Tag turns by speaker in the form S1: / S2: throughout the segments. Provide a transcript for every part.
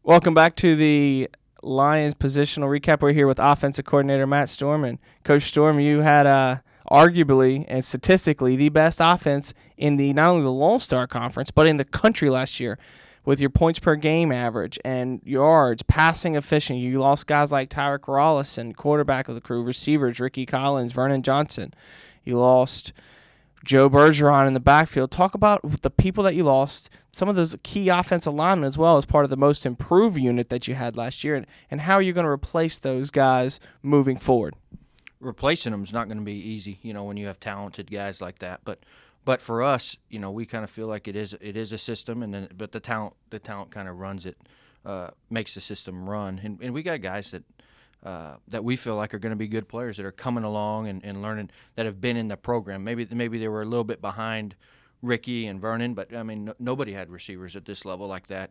S1: Welcome back to the Lions positional recap. We're here with offensive coordinator Matt Storm. And Coach Storm, you had arguably and statistically the best offense in the not only the Lone Star Conference, but in the country last year with your points per game average and yards, passing efficiency. You lost guys like Tyreek Rawlison, quarterback of the crew, receivers, Ricky Collins, Vernon Johnson. You lost Joe Bergeron in the backfield. Talk about the people that you lost, some of those key offensive linemen as well as part of the most improved unit that you had last year, and how are you going to replace those guys moving forward?
S2: Replacing them is not going to be easy, when you have talented guys like that. But for us, we kind of feel like it is a system, but the talent kind of runs it, makes the system run, and we got guys that we feel like are going to be good players that are coming along and learning, that have been in the program. Maybe they were a little bit behind Ricky and Vernon, but I mean nobody had receivers at this level like that.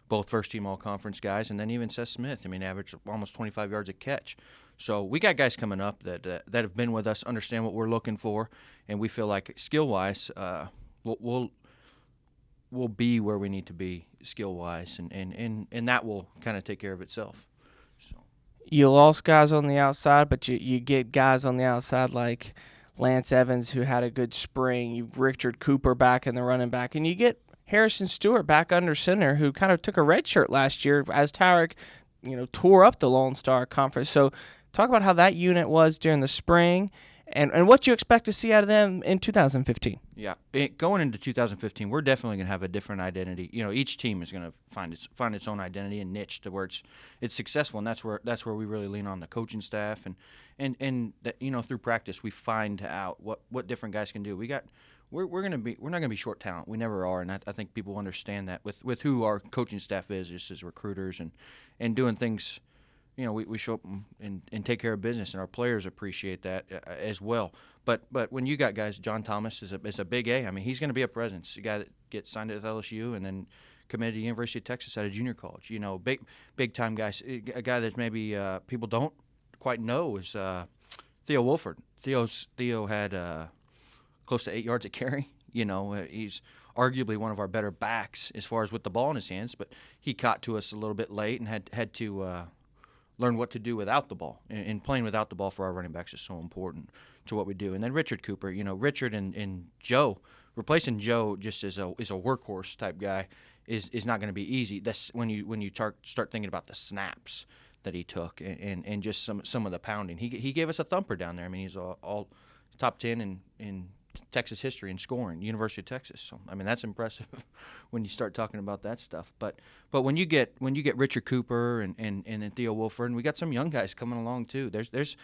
S2: Both first team all conference guys, and then even Seth Smith. Averaged almost 25 yards a catch. So we got guys coming up that have been with us, understand what we're looking for, and we feel like skill wise, we'll be where we need to be skill wise, and that will kind of take care of itself.
S1: You lost guys on the outside, but you get guys on the outside like Lance Evans, who had a good spring. You Richard Cooper back in the running back, and you get Harrison Stewart back under center, who kind of took a red shirt last year as Tyreek, tore up the Lone Star Conference. So talk about how that unit was during the spring and what you expect to see out of them in 2015.
S2: Yeah, going into 2015, we're definitely going to have a different identity. Each team is going to find its own identity and niche to where it's successful, and that's where we really lean on the coaching staff and that, through practice we find out what different guys can do. We're not going to be short talent. We never are, and I think people understand that with who our coaching staff is, just as recruiters and doing things. We show up and take care of business, and our players appreciate that as well. But when you got guys, John Thomas is a big A. He's going to be a presence. A guy that gets signed with LSU and then committed to the University of Texas out of junior college. Big time guys. A guy that maybe people don't quite know is Theo Wolford. Theo had close to 8 yards a carry. He's arguably one of our better backs as far as with the ball in his hands, but he caught to us a little bit late and had to learn what to do without the ball. And playing without the ball for our running backs is so important to what we do. And then Richard Cooper, Richard and Joe, replacing Joe just as a workhorse type guy is not going to be easy. That's when you start thinking about the snaps that he took and just some of the pounding. He gave us a thumper down there. He's all top 10 in Texas history in scoring, University of Texas. So that's impressive when you start talking about that stuff. But when you get Richard Cooper and then Theo Wolford, and we got some young guys coming along too. There's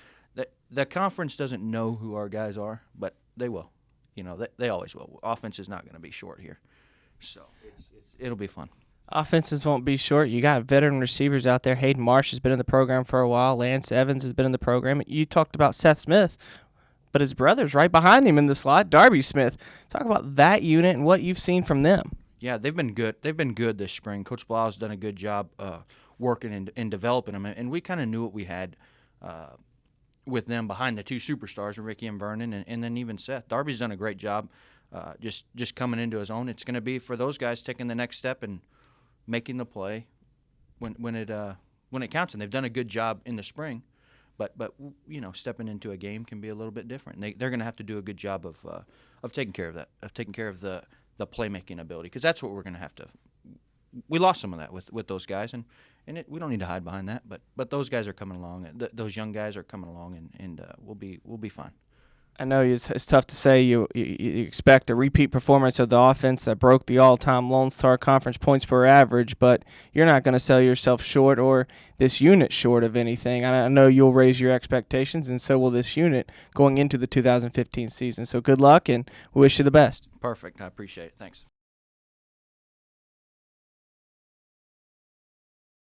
S2: the conference doesn't know who our guys are, but they will. They always will. Offense is not going to be short here, so it'll be fun.
S1: Offenses won't be short. You got veteran receivers out there. Hayden Marsh has been in the program for a while. Lance Evans has been in the program. You talked about Seth Smith, but his brother's right behind him in the slot, Darby Smith. Talk about that unit and what you've seen from them.
S2: Yeah, they've been good. They've been good this spring. Coach Blau's done a good job working and developing them, and we kind of knew what we had with them behind the two superstars, Ricky and Vernon, and then even Seth. Darby's done a great job just coming into his own. It's going to be for those guys taking the next step and making the play when it counts, and they've done a good job in the spring. But stepping into a game can be a little bit different. They're going to have to do a good job of taking care of that, of taking care of the playmaking ability, because that's what we're going to have to. We lost some of that with those guys, and we don't need to hide behind that. But those guys are coming along. Those young guys are coming along, and we'll be fine.
S1: I know it's tough to say you expect a repeat performance of the offense that broke the all-time Lone Star Conference points per average, but you're not going to sell yourself short or this unit short of anything. I know you'll raise your expectations, and so will this unit going into the 2015 season. So good luck, and we wish you the best.
S2: Perfect. I appreciate it. Thanks.